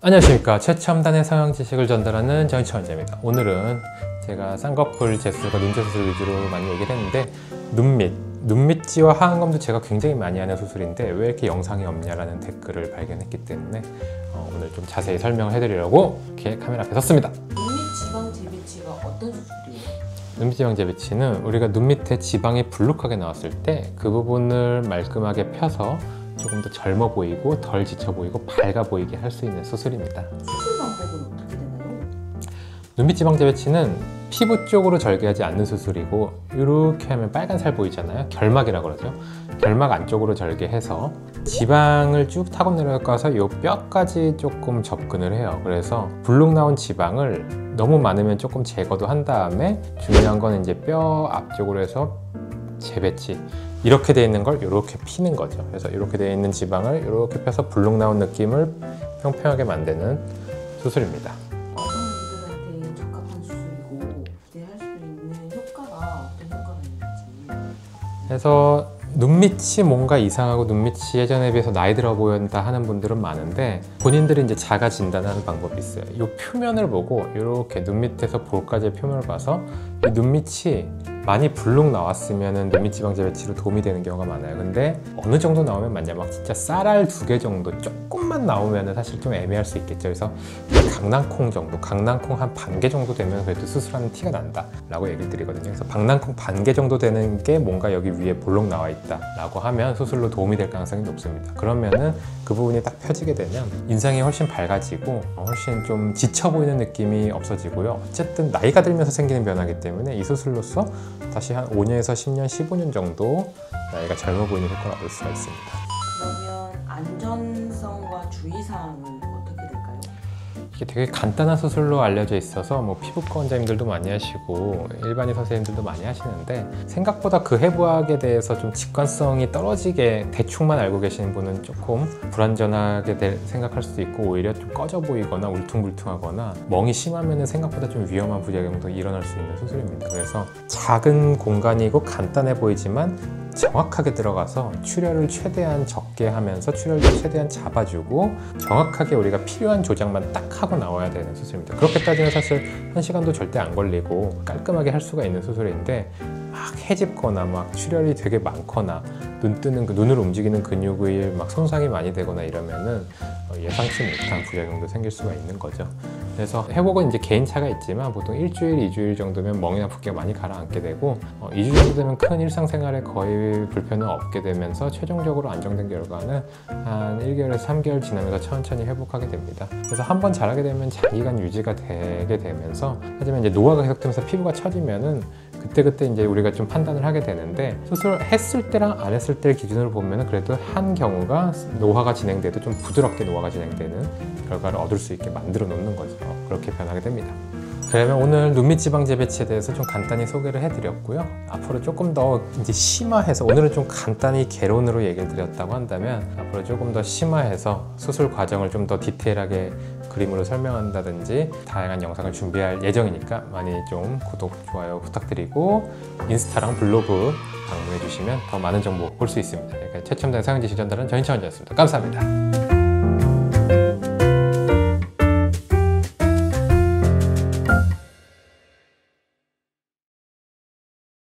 안녕하십니까. 최첨단의 성형 지식을 전달하는 정인천원자입니다. 오늘은 제가 쌍꺼풀 재수술과 눈재수술 위주로 많이 얘기를 했는데 눈밑지와 하안검도 제가 굉장히 많이 하는 수술인데 왜 이렇게 영상이 없냐라는 댓글을 발견했기 때문에 오늘 좀 자세히 설명을 해드리려고 이렇게 카메라 앞에 섰습니다. 눈밑지방 재배치가 어떤 수술이에요? 눈밑지방 재배치는 우리가 눈 밑에 지방이 불룩하게 나왔을 때 그 부분을 말끔하게 펴서 조금 더 젊어 보이고 덜 지쳐 보이고 밝아 보이게 할 수 있는 수술입니다. 수술 방법은 어떻게 되나요? 눈밑지방 재배치는 피부 쪽으로 절개하지 않는 수술이고 이렇게 하면 빨간 살 보이잖아요. 결막이라고 그러죠. 결막 안쪽으로 절개해서 지방을 쭉 타고 내려가서 이 뼈까지 조금 접근을 해요. 그래서 불룩 나온 지방을 너무 많으면 조금 제거도 한 다음에 중요한 건 이제 뼈 앞쪽으로 해서 재배치 이렇게 되어 있는 걸 이렇게 피는 거죠. 그래서 이렇게 되어 있는 지방을 이렇게 펴서 불룩 나온 느낌을 평평하게 만드는 수술입니다. 어떤 분들한테 적합한 수술이고 기대할 수 있는 효과가 어떤 효과가 있는지. 그래서 눈밑이 뭔가 이상하고 눈밑이 예전에 비해서 나이 들어 보인다 하는 분들은 많은데 본인들이 이제 자가 진단하는 방법이 있어요. 이 표면을 보고 이렇게 눈밑에서 볼까지의 표면을 봐서 이 눈밑이 많이 불룩 나왔으면 눈밑지방 재배치로 도움이 되는 경우가 많아요. 근데 어느 정도 나오면 맞냐, 막 진짜 쌀알 2개 정도 조금만 나오면 사실 좀 애매할 수 있겠죠. 그래서 강낭콩 정도, 강낭콩 한 반 개 정도 되면 그래도 수술하는 티가 난다 라고 얘기를 드리거든요. 그래서 강낭콩 반 개 정도 되는 게 뭔가 여기 위에 볼록 나와 있다 라고 하면 수술로 도움이 될 가능성이 높습니다. 그러면은 그 부분이 딱 펴지게 되면 인상이 훨씬 밝아지고 훨씬 좀 지쳐 보이는 느낌이 없어지고요. 어쨌든 나이가 들면서 생기는 변화이기 때문에 이 수술로서 다시 한 5년에서 10년, 15년 정도 나이가 젊어 보이는 효과를 얻을 수가 있습니다. 그러면 안전성과 주의사항은 어떻게 될까요? 이게 되게 간단한 수술로 알려져 있어서 뭐 피부과 원장님들도 많이 하시고 일반의 선생님들도 많이 하시는데 생각보다 그 해부학에 대해서 좀 직관성이 떨어지게 대충만 알고 계시는 분은 조금 불안전하게 생각할 수도 있고 오히려 좀 꺼져 보이거나 울퉁불퉁하거나 멍이 심하면 생각보다 좀 위험한 부작용도 일어날 수 있는 수술입니다. 그래서 작은 공간이고 간단해 보이지만 정확하게 들어가서 출혈을 최대한 적게 하면서 출혈을 최대한 잡아주고 정확하게 우리가 필요한 조작만 딱 하고 나와야 되는 수술입니다. 그렇게 따지면 사실 1시간도 절대 안 걸리고 깔끔하게 할 수가 있는 수술인데 막 해집거나 막 출혈이 되게 많거나 눈을 움직이는 근육의 막 손상이 많이 되거나 이러면은 예상치 못한 부작용도 생길 수가 있는 거죠. 그래서 회복은 이제 개인차가 있지만 보통 일주일, 2주일 정도면 멍이나 붓기가 많이 가라앉게 되고 2주 정도 되면 큰 일상생활에 거의 불편은 없게 되면서 최종적으로 안정된 결과는 한 1개월에서 3개월 지나면서 천천히 회복하게 됩니다. 그래서 한번 잘하게 되면 장기간 유지가 되게 되면서 하지만 이제 노화가 계속되면서 피부가 처지면은 그때 이제 우리가 좀 판단을 하게 되는데 수술했을 때랑 안 했을 때 기준으로 보면은 그래도 한 경우가 노화가 진행돼도 좀 부드럽게 노화가 진행되는 결과를 얻을 수 있게 만들어 놓는 거죠. 그렇게 변하게 됩니다. 그러면 오늘 눈밑지방 재배치에 대해서 좀 간단히 소개를 해드렸고요. 앞으로 조금 더 이제 심화해서 오늘은 좀 간단히 개론으로 얘기를 드렸다고 한다면 앞으로 조금 더 심화해서 수술 과정을 좀 더 디테일하게 그림으로 설명한다든지 다양한 영상을 준비할 예정이니까 많이 좀 구독, 좋아요 부탁드리고 인스타랑 블로그 방문해 주시면 더 많은 정보 볼 수 있습니다. 최첨단 성형 지식 전달은 정인천 원장이었습니다. 감사합니다.